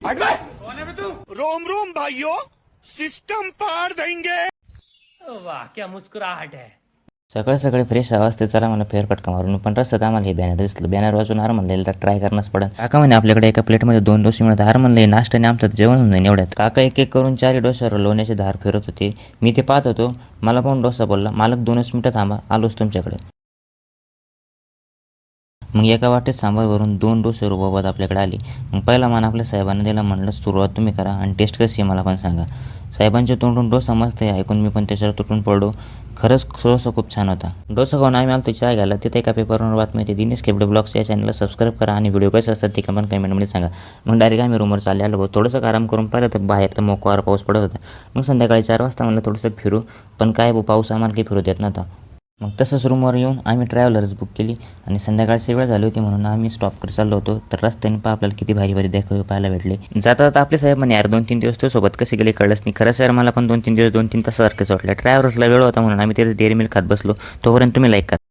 Rome Rome भाइयों, system पार देंगे। वाह क्या मुस्कुराहट है। सकाळी सकाळी फ्रेश आवाज ते चला मला फेरफटका मारून पण रस्त्यात आम्हाला हे बॅनर दिसलं. बॅनर वाचून आर म्हणलेलं तर ट्राय करणंच पडेल. काका म्हणे आपल्याकडे एका प्लेटमध्ये 2 डोसे मिळतात. आर म्हणले नाश्त्याने आमचं जेवण होऊन जाईल एवढ्यात. काका एक एक करून 4 डोश्यावर लोण्याची धार फिरत होते. मी ते पाहत होतो. मला पण डोसा बोलला, मालक 2च मिनिटं थांबा, आलोच तुमच्याकडे. मग एका वाटेत सांबार भरून 2 डोसे रुबाबात आपल्याकडे आली. मग पहिला मान आपल्या साहेबांना दिला. म्हणलं सुरुवात तुम्ही करा आणि टेस्ट कशी आहे मला पण सांगा. साहेबांच्या तोंडून डोसा मस्त आहे ऐकून मी पण त्याच्यावर तुटून पडलो. खरंच डोसा खूप छान होता. डोसा खाऊन आम्ही आलो चहा घ्यायला. तिथे एका पेपरवर बातमी येते. दिनेश केबडे ब्लॉग्स या चॅनलला सबस्क्राईब करा आणि व्हिडिओ कसे असतात ते पण कमेंटमध्ये सांगा. मग डायरेक्ट आम्ही रूमवर चालले आलो. थोडंसं आराम करून पाहिलं तर बाहेर तर मोकळा पाऊस पडत होता. मग संध्याकाळी 4 वाजता म्हणलं थोडंसं फिरू, पण काय पाऊस आम्हाला काही फिरू देत नव्हता. मग तसंच रूमवर येऊन आम्ही ट्रॅव्हलर्स बुक केली आणि संध्याकाळची वेळ झाली होती म्हणून आम्ही स्टॉपकडे चाललो होतो. तर रस्त्याने आपल्याला किती भारी भारी देखावे पाहायला भेटले. जाता जाता आपले साहेब म्हणे यार 2-3 दिवस तो सोबत कसे गेले कळलंच नाही. खरं सर मला पण 2-3 दिवस 2-3 तासासारखेच वाटलं. ट्रॅव्हलर्सला वेळ होता म्हणून आम्ही तेच डेअरी मिल्क खात बसलो. तोपर्यंत तुम्ही लाईक करा.